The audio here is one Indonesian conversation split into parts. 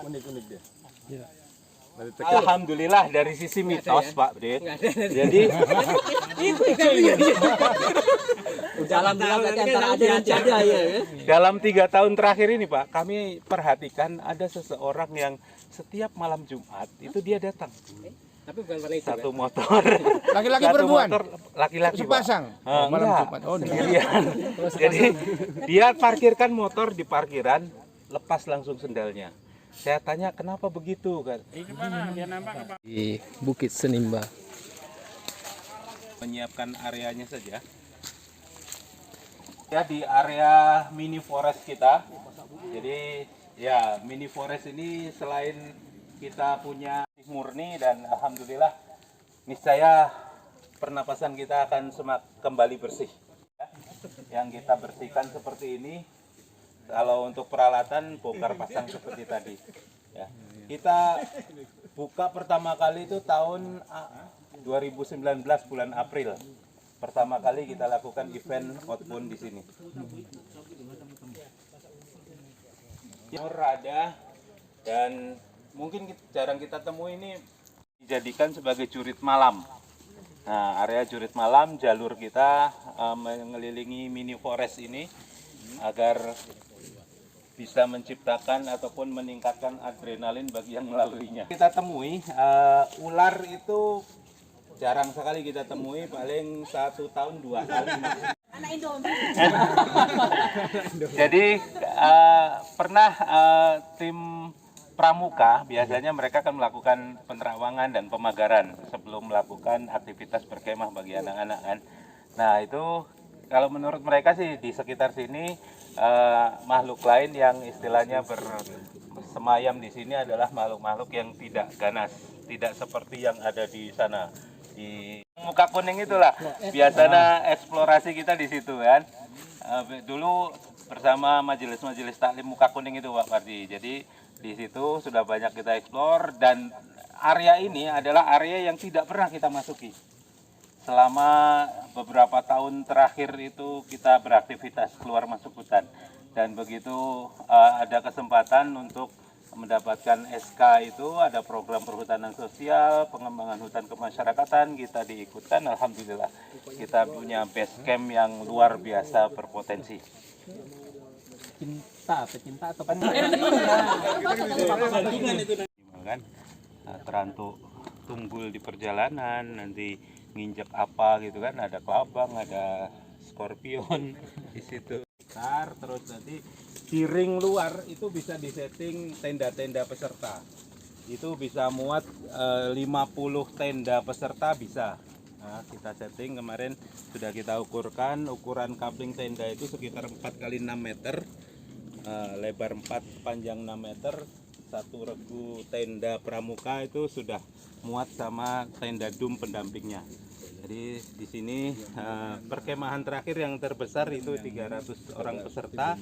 Unik-unik dia. Ya. Alhamdulillah dari sisi mitos Pak Brid. Jadi dalam 3 tahun terakhir ini Pak, kami perhatikan ada seseorang yang setiap malam Jumat itu dia datang. Tapi bukan warna itu. Satu motor. Laki-laki Satu perempuan? motor laki-laki Pak. Sepasang? Malam Enggak, Jumat. Oh, sendirian. Jadi dia parkirkan motor di parkiran, lepas langsung sendalnya. Saya tanya kenapa begitu kan? Di Bukit Senimba. Menyiapkan areanya saja. Ya di area mini forest kita. Jadi ya mini forest ini selain kita punya murni dan alhamdulillah niscaya pernapasan kita akan kembali bersih. Yang kita bersihkan seperti ini. Kalau untuk peralatan bongkar pasang seperti tadi. Ya. Kita buka pertama kali itu tahun 2019 bulan April. Pertama kali kita lakukan event outbound di sini. Ada dan mungkin jarang kita temui ini dijadikan sebagai jurit malam. Nah, area jurit malam jalur kita mengelilingi mini forest ini agar bisa menciptakan ataupun meningkatkan adrenalin bagi yang melaluinya. Kita temui ular itu jarang sekali kita temui, paling 1 tahun 2 kali. Anak Indomie. Jadi pernah tim pramuka biasanya mereka akan melakukan penerawangan dan pemagaran sebelum melakukan aktivitas berkemah bagi anak-anak kan. Nah itu kalau menurut mereka sih di sekitar sini makhluk lain yang istilahnya bersemayam di sini adalah makhluk-makhluk yang tidak ganas, tidak seperti yang ada di sana. Di muka kuning itulah biasanya eksplorasi kita di situ kan. Dulu bersama majelis-majelis taklim muka kuning itu Pak Pardi. Jadi di situ sudah banyak kita eksplor dan area ini adalah area yang tidak pernah kita masuki. Selama beberapa tahun terakhir itu kita beraktivitas keluar masuk hutan dan begitu ada kesempatan untuk mendapatkan SK itu ada program perhutanan sosial, pengembangan hutan kemasyarakatan kita diikutkan. Alhamdulillah kita punya base camp yang luar biasa berpotensi. Pecinta atau Kan terantuk tunggul di perjalanan nanti nginjek apa gitu kan, ada kelabang, ada skorpion di situ. Terus nanti di ring luar itu bisa disetting tenda-tenda peserta. Itu bisa muat 50 tenda peserta bisa. Nah, kita setting kemarin sudah kita ukurkan, ukuran kapling tenda itu sekitar 4 kali 6 meter. Lebar 4, panjang 6 meter. Satu regu tenda pramuka itu sudah muat sama tenda dum pendampingnya. Jadi di sini perkemahan terakhir yang terbesar itu 300 orang peserta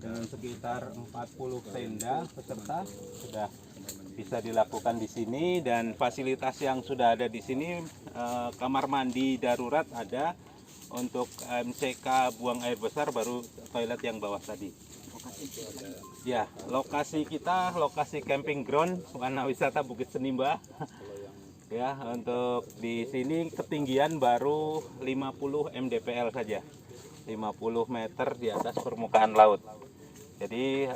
dengan sekitar 40 tenda peserta sudah bisa dilakukan di sini dan fasilitas yang sudah ada di sini kamar mandi darurat ada, untuk MCK buang air besar baru toilet yang bawah tadi. Ya, lokasi kita lokasi camping ground warna wisata Bukit Senimba. Ya, untuk di sini ketinggian baru 50 mdpl saja. 50 meter di atas permukaan laut. Jadi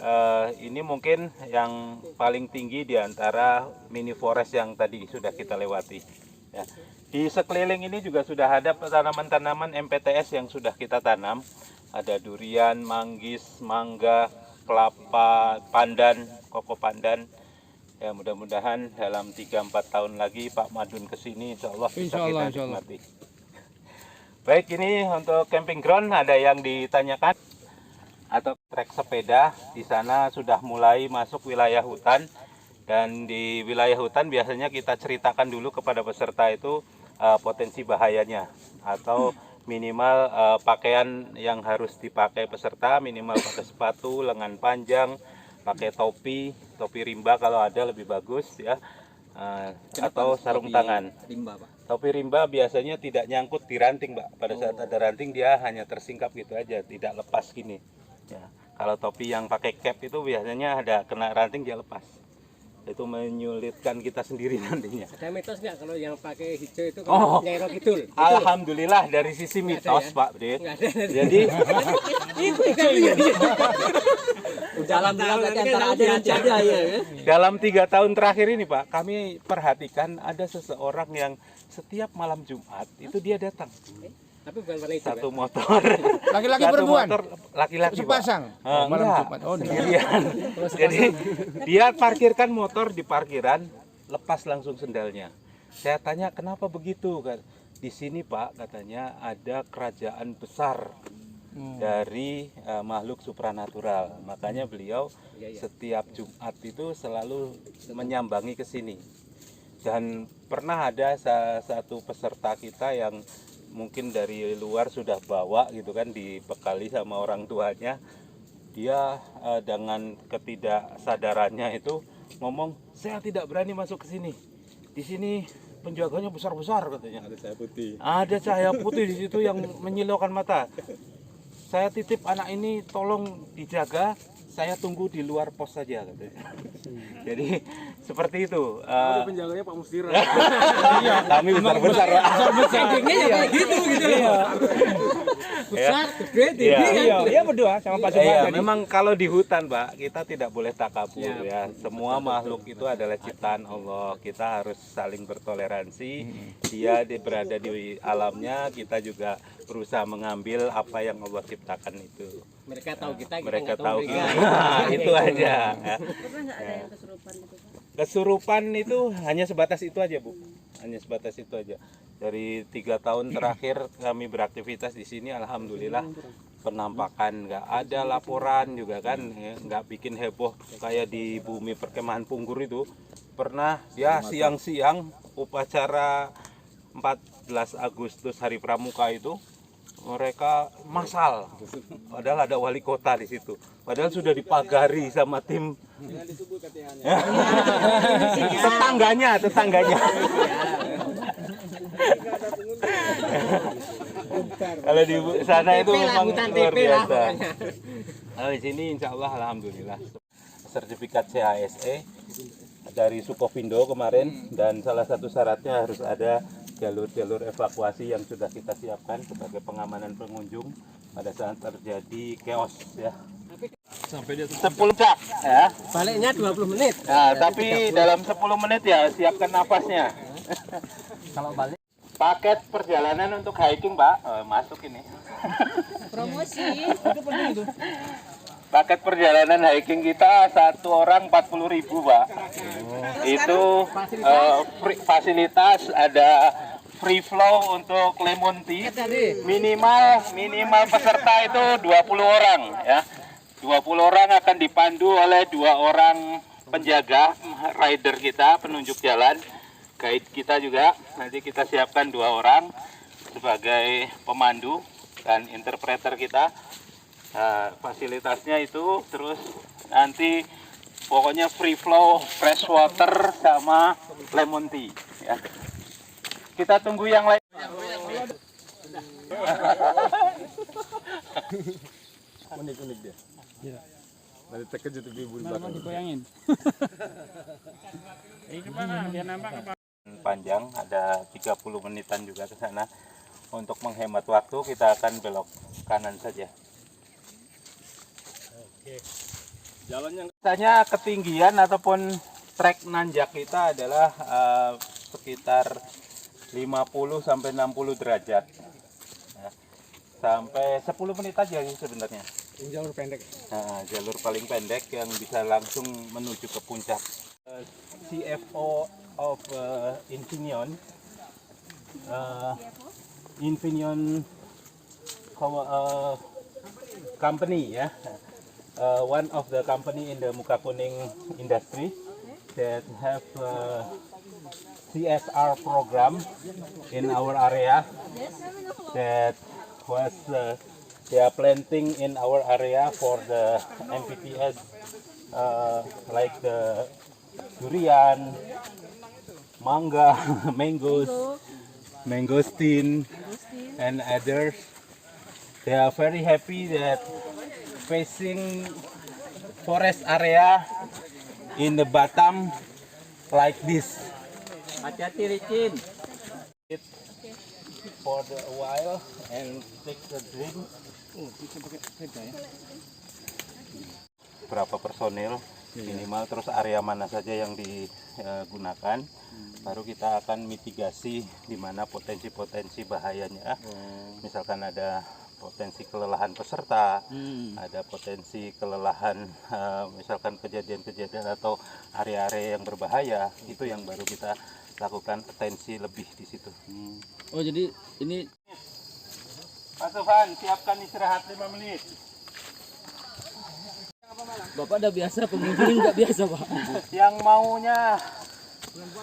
ini mungkin yang paling tinggi di antara mini forest yang tadi sudah kita lewati. Ya. Di sekeliling ini juga sudah ada tanaman-tanaman MPTS yang sudah kita tanam. Ada durian, manggis, mangga, kelapa, pandan, koko pandan. Ya, mudah-mudahan dalam 3-4 tahun lagi Pak Madun kesini insya Allah bisa kita nikmati. Baik, ini untuk camping ground ada yang ditanyakan atau trek sepeda. Di sana sudah mulai masuk wilayah hutan dan di wilayah hutan biasanya kita ceritakan dulu kepada peserta itu potensi bahayanya atau minimal pakaian yang harus dipakai peserta, minimal pakai sepatu, lengan panjang, pakai topi rimba kalau ada lebih bagus ya, atau sarung tangan. Rimba, Pak. Topi rimba biasanya tidak nyangkut di ranting, Pak. Pada saat ada ranting dia hanya tersingkap gitu aja, tidak lepas gini. Ya. Kalau topi yang pakai cap itu biasanya ada kena ranting dia lepas. itu menyulitkan kita sendiri nantinya. Ada mitos nggak kalau yang pakai hijau itu Oh. kalau Nyai Roh Kidul? Itu. Alhamdulillah dari sisi mitos, ya? Pak Bre. Nggak ada. Jadi Itu kan ya. Dalam berarti antara ada dan tiada ya. dalam 3 tahun terakhir ini, Pak, kami perhatikan ada seseorang yang setiap malam Jumat itu dia datang. Tapi bukan warna hijau. Satu motor. Laki-laki Satu perempuan? motor laki-laki, Pak. Sepasang? Malam Enggak, Jumat. Oh, sendirian. Jadi dia parkirkan motor di parkiran, lepas langsung sendalnya. Saya tanya kenapa begitu kan? Di sini Pak katanya ada kerajaan besar dari makhluk supranatural. Makanya beliau setiap Jumat itu selalu menyambangi ke sini. Dan pernah ada satu peserta kita yang mungkin dari luar sudah bawa gitu kan, dibekali sama orang tuanya. Dia dengan ketidaksadarannya itu ngomong, saya tidak berani masuk ke sini. Di sini penjaganya besar-besar katanya. Ada saya putih. Ada cahaya putih di situ yang menyilaukan mata. Saya titip anak ini tolong dijaga, saya tunggu di luar pos saja katanya. Jadi seperti itu. Penjaganya Pak Mustira. Kami besar-besar. Endingnya ya kayak gitu loh. Besar, gede, tinggi kan. Iya berdua sama Pak Iya, memang kalau di hutan, Pak, kita tidak boleh takabur ya. Semua makhluk itu adalah ciptaan Allah. Kita harus saling bertoleransi. Dia berada di alamnya, kita juga berusaha mengambil apa yang Allah ciptakan itu. Mereka tahu kita Mereka nggak tahu mereka. kita. Itu aja. Ya. Pernah nggak ada yang kesurupan gitu, Pak? Kesurupan itu hanya sebatas itu aja, Bu. Hanya sebatas itu aja. Dari 3 tahun terakhir kami beraktivitas di sini, alhamdulillah penampakan nggak ada, laporan juga kan, ya, nggak bikin heboh kayak di bumi perkemahan Punggur itu. Pernah ya siang-siang upacara 14 Agustus Hari Pramuka itu mereka massal, padahal ada wali kota di situ, padahal sudah dipagari sama tim tetangganya. Kalau di sana itu TP lah, memang hutan luar TP lah biasa. pokoknya. Kalau di sini insya Allah alhamdulillah sertifikat CHSE dari Sukovindo kemarin, dan salah satu syaratnya harus ada jalur-jalur evakuasi yang sudah kita siapkan sebagai pengamanan pengunjung pada saat terjadi chaos ya. Sampai dia 10 jam ya. Baliknya 20 menit. Nah, tapi dalam 10 menit ya siapkan nafasnya. Kalau balik Paket perjalanan untuk hiking, Pak. Masuk ini. Promosi. Paket perjalanan hiking kita satu orang 40.000, Pak. Itu fasilitas ada free flow untuk lemon tea. Minimal peserta itu 20 orang ya. 20 orang akan dipandu oleh 2 orang penjaga rider kita, penunjuk jalan. Guide kita juga, nanti kita siapkan 2 orang sebagai pemandu dan interpreter kita. Nah, fasilitasnya itu, terus nanti pokoknya free flow fresh water sama lemon tea ya. Kita tunggu yang lain. unik-unik dia. Iya. Nanti terkejut ibu di belakang. Dibayangin. Panjang, ada 30 menitan juga ke sana. Untuk menghemat waktu kita akan belok kanan saja. Jalannya Biasanya ketinggian ataupun trek nanjak kita adalah sekitar 50 sampai 60 derajat. Ya. Sampai 10 menit aja sih sebenarnya. jalur pendek. Nah, jalur paling pendek yang bisa langsung menuju ke puncak. CFO of Infineon, company ya. One of the company in the muka kuning industry that have CSR program in our area that was they are planting in our area for the MPTS like the durian, mangga, mangoes, mangosteen, and others. They are very happy that facing forest area in the Batam like this. Hati-hati Ricin. It for a while and take the drink. Berapa personil minimal, terus area mana saja yang digunakan, baru kita akan mitigasi di mana potensi-potensi bahayanya. Misalkan ada potensi kelelahan peserta, ada potensi kelelahan misalkan kejadian-kejadian atau area-area yang berbahaya, itu yang baru kita lakukan atensi lebih di situ. Oh jadi ini Pak Sofan, siapkan istirahat 5 menit. Bapak udah biasa, pengunjung nggak biasa Pak. Yang maunya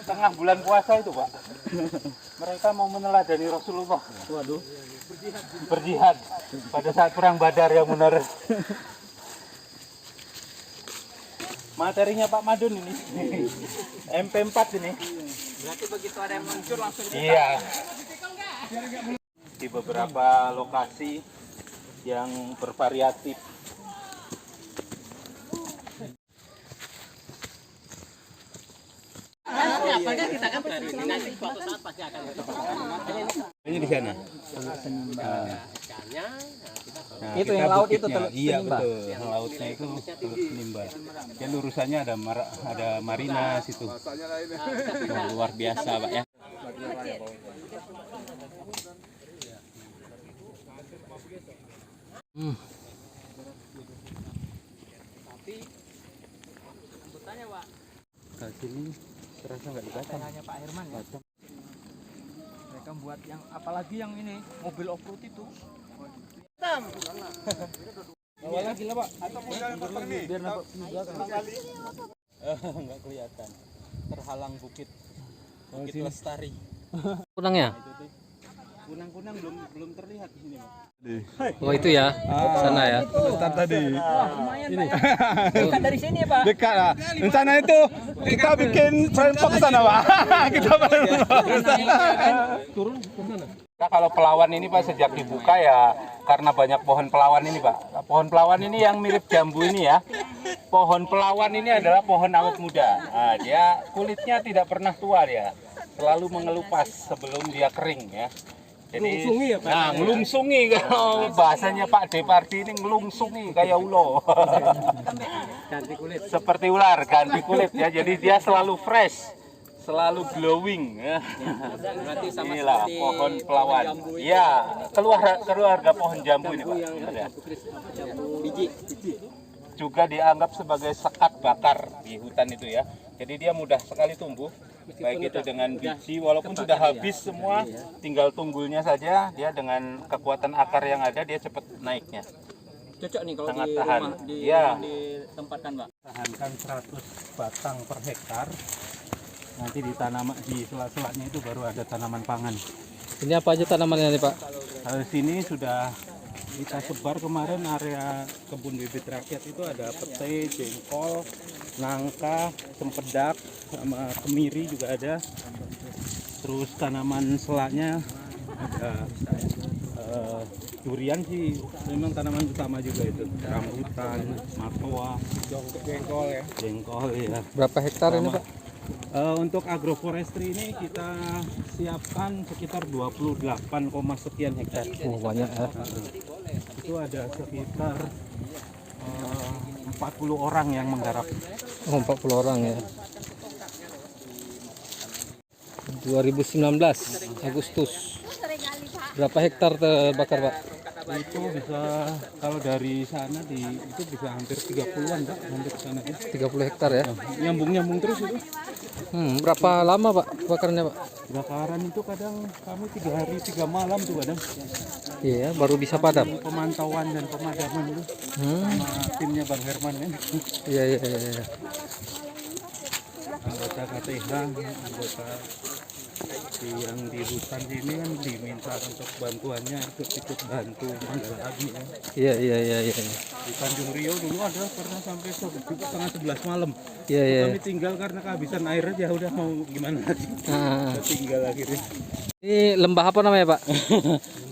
tengah bulan puasa itu Pak, mereka mau meneladani Rasulullah. Waduh. Berjihad pada saat perang Badar yang benar. Materinya Pak Madun ini MP4 ini. Berarti begitu ada yang muncul langsung Iya. Di beberapa lokasi yang bervariatif. Ini di sana. Nah, Itu kita yang laut itu bukitnya. Teluk Iya Senimba. betul. Yang lautnya itu Teluk Senimba. Dan lurusannya ada marina situ. luar biasa Pak ya. Kalau sini terasa nggak dibaca. Hanya Pak Herman ya. Mereka buat yang apalagi yang ini mobil off-road itu. Bawa lagi lah Pak. Biar nampak di belakang. Nggak kelihatan. Terhalang bukit. Bukit Lestari. Kunangnya? Kunang-kunang belum terlihat di sini, Pak. Oh itu ya, sana ya. Ntar tadi. Lumayan Pak ya. Dekat dari sini ya Pak. Dekat lah. Rencana itu kita bikin frame ke sana, Pak. Kita Turun ke sana. Nah, kalau pelawan ini Pak sejak dibuka ya karena banyak pohon pelawan ini Pak. Pohon pelawan ini yang mirip jambu ini ya. Pohon pelawan ini adalah pohon awet muda. Nah, dia kulitnya tidak pernah tua dia. Selalu mengelupas sebelum dia kering ya. Jadi, Ngelungsungi ya, Pak? Nah, ngelungsungi kalau bahasanya Pak Depardi ini ngelungsungi kayak ulo. Ganti kulit. Seperti ular ganti kulit ya. Jadi dia selalu fresh, selalu glowing ya. Berarti sama Inilah seperti pohon pelawan. Iya, keluarga pohon jambu ini Pak. Ada. biji. Juga dianggap sebagai sekat bakar di hutan itu ya. Jadi dia mudah sekali tumbuh. Baik itu dengan biji, walaupun sudah habis semua, tinggal tunggulnya saja. Dia dengan kekuatan akar yang ada, dia cepat naiknya. Cocok nih kalau Sangat di tahan. rumah Iya. ditempatkan Pak. Tahankan 100 batang per hektar. Nanti ditanam di sela-selanya itu baru ada tanaman pangan. Ini apa aja tanamannya nih Pak? Di sini sudah kita sebar kemarin area kebun bibit rakyat itu ada pete, jengkol, nangka, cempedak, sama kemiri juga ada. Terus tanaman selaknya ada durian sih memang tanaman utama juga itu. Rambutan, matoa, jengkol ya. Jengkol ya. Berapa hektar ini Pak? Untuk agroforestry ini kita siapkan sekitar 28, sekian hektar. Oh banyak ya. Itu ada sekitar 40 orang yang menggarap. Oh 40 orang ya. 2019 Agustus. Berapa hektar terbakar Pak? Itu bisa kalau dari sana itu bisa hampir 30-an Pak, hampir ke sana ya. 30 hektar ya. Nyambung terus itu. Berapa lama Pak bakarnya Pak? Bakaran itu kadang kami 3 hari 3 malam tuh kadang. Iya baru bisa padam. Pemantauan dan pemadaman itu sama timnya Bang Herman kan. Iya. Anggota KTH, anggota yang di hutan sini kan diminta untuk bantuannya ikut bantu manggal lagi ya. Iya. Di Tanjung Rio dulu ada pernah sampai setengah 11 malam. Iya. Kami tinggal karena kehabisan air aja udah mau gimana lagi. Udah tinggal akhirnya. Ini lembah apa namanya Pak?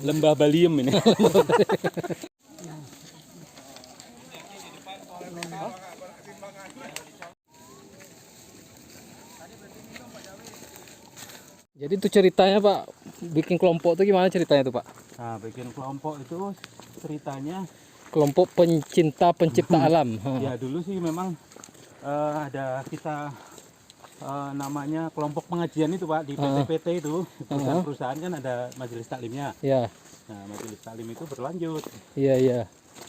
Lembah Baliem ini. Jadi itu ceritanya Pak, bikin kelompok itu gimana ceritanya tuh Pak? Nah, bikin kelompok itu ceritanya Kelompok pencinta pencipta alam. ya dulu sih memang ada kita namanya kelompok pengajian itu Pak di PT-PT itu perusahaan-perusahaan kan ada majelis taklimnya. Ya, Nah, majelis taklim itu berlanjut iya iya.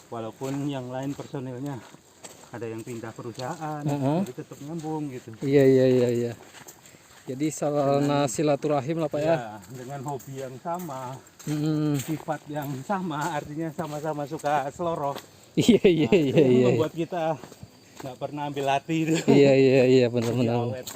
walaupun yang lain personilnya ada yang pindah perusahaan, jadi tetap nyambung gitu. Iya iya iya iya. Jadi sarana silaturahim lah Pak ya. Ya, dengan hobi yang sama, Hmm, sifat yang sama, artinya sama-sama suka seloroh. iya iya iya Itu iya. membuat kita nggak pernah ambil hati itu. Iya iya iya benar Jadi benar. awet.